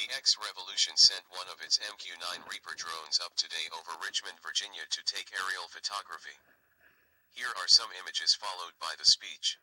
The X-Revolution sent one of its MQ-9 Reaper drones up today over Richmond, Virginia to take aerial photography. Here are some images followed by the speech.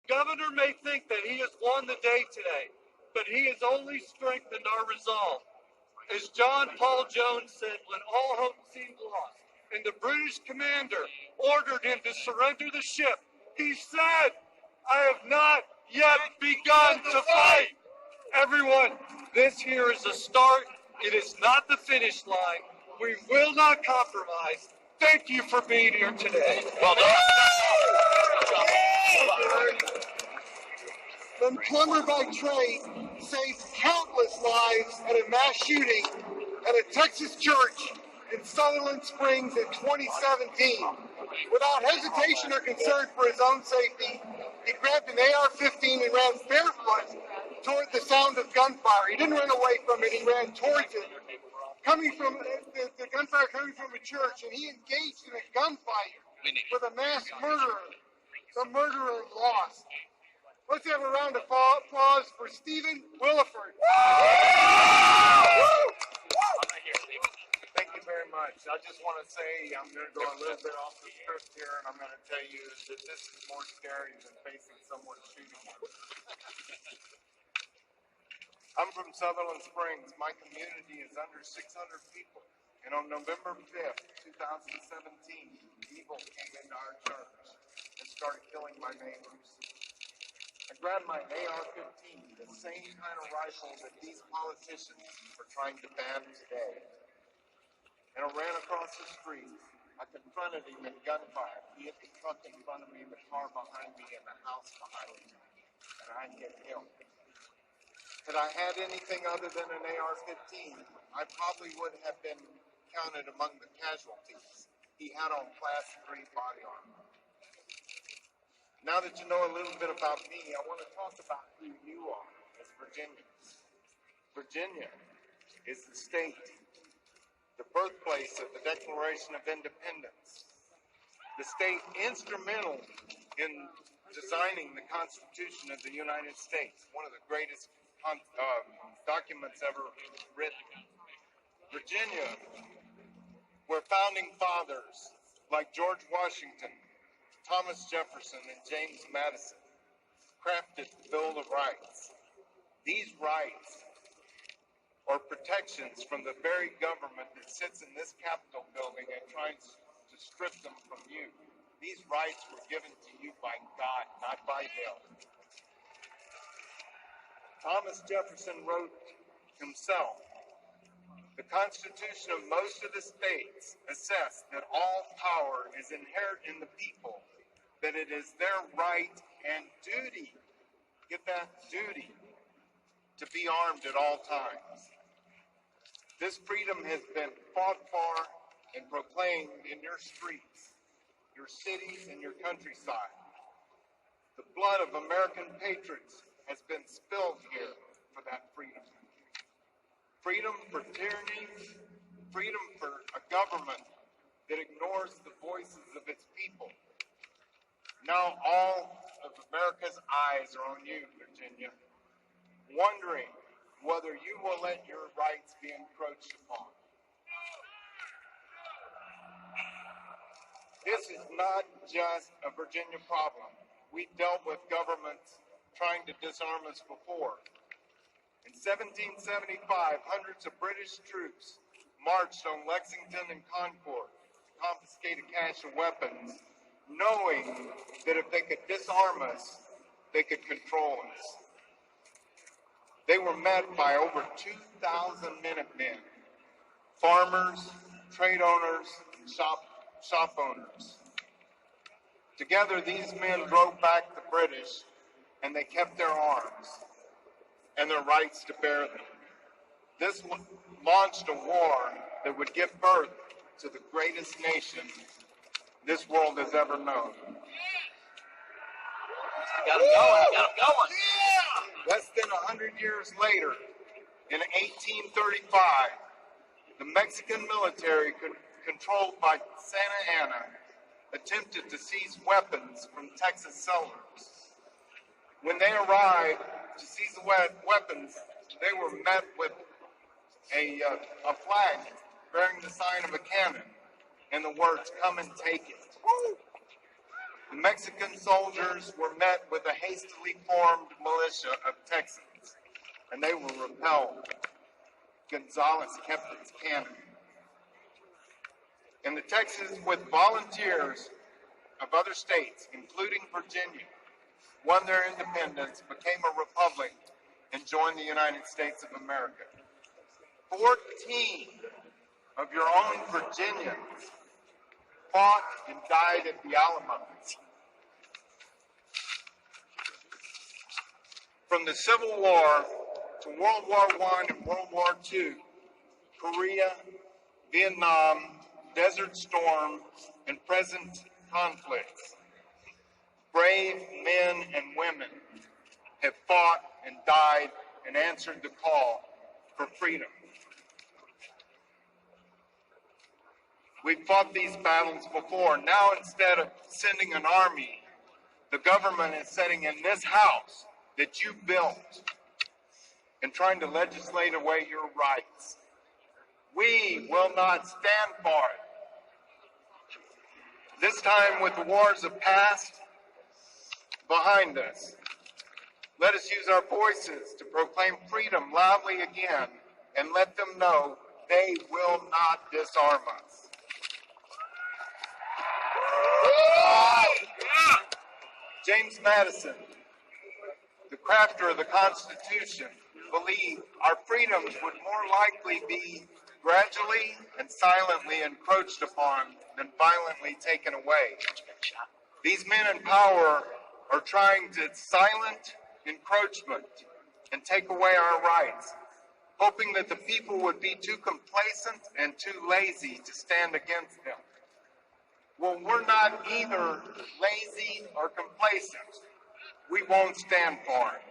The governor may think that he has won the day today, but he has only strengthened our resolve. As John Paul Jones said when all hope seemed lost, and the British commander ordered him to surrender the ship, he said, "I have not yet begun to fight." Everyone, this here is a start. It is not the finish line. We will not compromise. Thank you for being here today. Well done. The plumber by trade saved countless lives at a mass shooting at a Texas church in Sutherland Springs in 2017. Without hesitation or concern for his own safety, he grabbed an AR-15 and ran barefoot toward the sound of gunfire. He didn't run away from it, he ran towards it. Coming from the gunfire coming from a church, and he engaged in a gunfight with a mass murderer. The murderer lost. Let's have a round of applause for Stephen Williford. Thank you very much. I just want to say I'm going to go a little bit off the script here, and I'm going to tell you that this is more scary than facing someone shooting you. I'm from Sutherland Springs. My community is under 600 people. And on November 5th, 2017, evil came into our church and started killing my neighbors. I grabbed my AR-15, the same kind of rifle that these politicians are trying to ban today. And I ran across the street. I confronted him in gunfire. He hit the truck in front of me, the car behind me, and the house behind me. And I hit him. Had I had anything other than an AR-15, I probably would have been counted among the casualties. He had on Class 3 body armor. Now that you know a little bit about me, I want to talk about who you are as Virginians. Virginia is the state, the birthplace of the Declaration of Independence, the state instrumental in designing the Constitution of the United States, one of the greatest documents ever written. Virginia, where founding fathers like George Washington, Thomas Jefferson, and James Madison crafted the Bill of Rights. These rights are protections from the very government that sits in this Capitol building and tries to strip them from you. These rights were given to you by God, not by them. Thomas Jefferson wrote himself, "The Constitution of most of the states assess that all power is inherent in the people, that it is their right and duty," get that, duty, "to be armed at all times." This freedom has been fought for and proclaimed in your streets, your cities, and your countryside. The blood of American patriots has been spilled here for that freedom. freedom for tyranny, freedom for a government that ignores the voices of its people. Now all of America's eyes are on you, Virginia, wondering whether you will let your rights be encroached upon. This is not just a Virginia problem. We dealt with governments trying to disarm us before. In 1775, hundreds of British troops marched on Lexington and Concord to confiscate a cache of weapons, knowing that if they could disarm us, they could control us. They were met by over 2,000 Minutemen, farmers, trade owners, and shop owners. Together, these men drove back the British, and they kept their arms and their rights to bear them. This launched a war that would give birth to the greatest nation this world has ever known. Got him going. Less than 100 years later, in 1835, the Mexican military, controlled by Santa Anna, attempted to seize weapons from Texas settlers. When they arrived to seize the weapons, they were met with a flag bearing the sign of a cannon and the words, "Come and take it." The Mexican soldiers were met with a hastily formed militia of Texans, and they were repelled. Gonzales kept its cannon. And the Texans, with volunteers of other states, including Virginia, won their independence, became a republic, and joined the United States of America. 14 of your own Virginians fought and died at the Alamo. From the Civil War to World War I and World War II, Korea, Vietnam, Desert Storm, and present conflicts, brave men and women have fought and died and answered the call for freedom. We've fought these battles before. Now, instead of sending an army, the government is sitting in this house that you built and trying to legislate away your rights. We will not stand for it. This time, with the wars of past behind us, let us use our voices to proclaim freedom loudly again and let them know they will not disarm us. James Madison, the crafter of the Constitution, believed our freedoms would more likely be gradually and silently encroached upon than violently taken away. These men in power are trying to silent encroachment and take away our rights, hoping that the people would be too complacent and too lazy to stand against them. Well, we're not either lazy or complacent. We won't stand for it.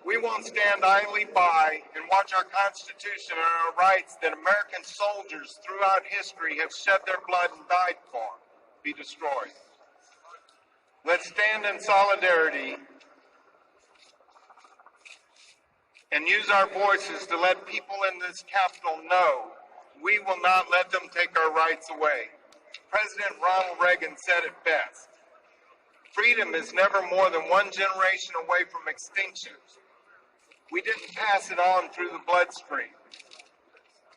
We won't stand idly by and watch our Constitution and our rights that American soldiers throughout history have shed their blood and died for be destroyed. Let's stand in solidarity and use our voices to let people in this Capitol know we will not let them take our rights away. President Ronald Reagan said it best. Freedom is never more than one generation away from extinction. We didn't pass it on through the bloodstream.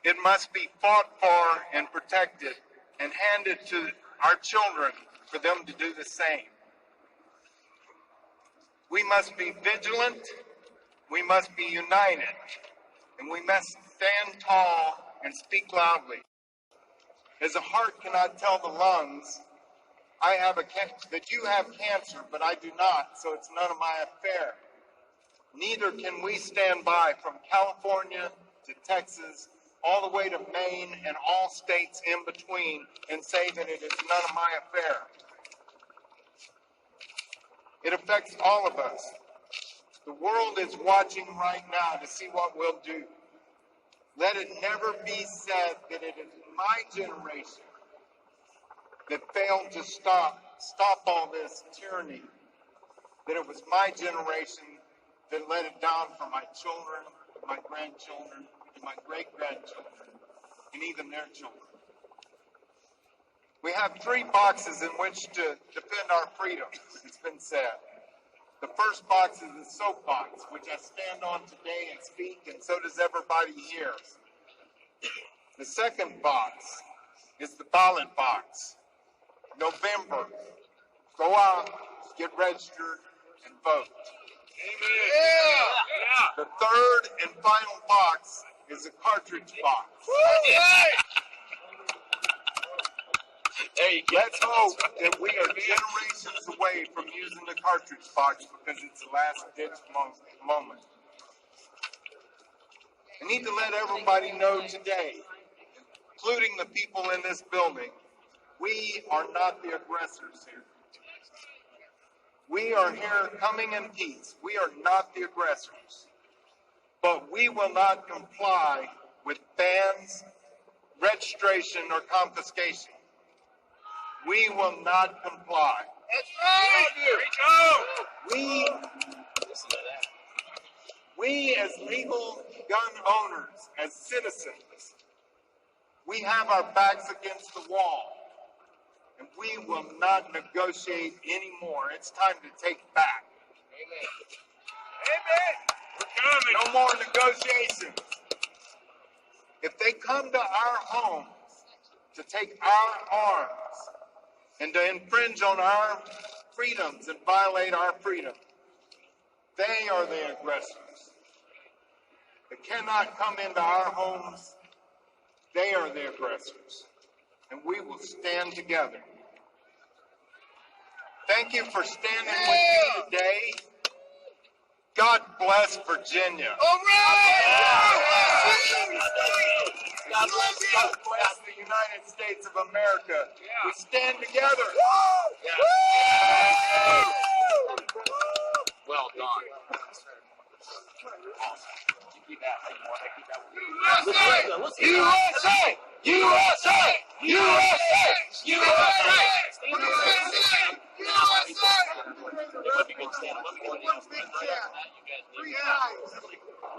It must be fought for and protected and handed to our children for them to do the same. We must be vigilant, we must be united, and we must stand tall and speak loudly. As a heart cannot tell the lungs, that you have cancer, but I do not, so it's none of my affair. Neither can we stand by from California to Texas, all the way to Maine and all states in between, and say that it is none of my affair. It affects all of us. The world is watching right now to see what we'll do. Let it never be said that it is my generation that failed to stop all this tyranny, that it was my generation that let it down for my children, my grandchildren, and my great-grandchildren, and even their children. We have 3 boxes in which to defend our freedoms, it's been said. The first box is the soapbox, which I stand on today and speak, and so does everybody here. The second box is the ballot box. November, go out, get registered, and vote. Amen. Yeah. The third and final box is the cartridge box. There you go. Let's hope that we are generations away from using the cartridge box because it's the last-ditch moment. I need to let everybody know today, including the people in this building, we are not the aggressors here. We are here coming in peace. We are not the aggressors. But we will not comply with bans, registration, or confiscation. We will not comply. That's right. We as legal gun owners, as citizens, we have our backs against the wall. And we will not negotiate anymore. It's time to take back. Amen. Amen. We're coming. No more negotiations. If they come to our homes to take our arms and to infringe on our freedoms and violate our freedom, they are the aggressors. They cannot come into our homes. They are the aggressors. And we will stand together. Thank you for standing with me today. God bless Virginia. All right. God bless the United States of America. We stand together. Well done. Keep that. USA! USA! USA! USA! USA! Three eyes.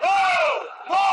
Go! Go!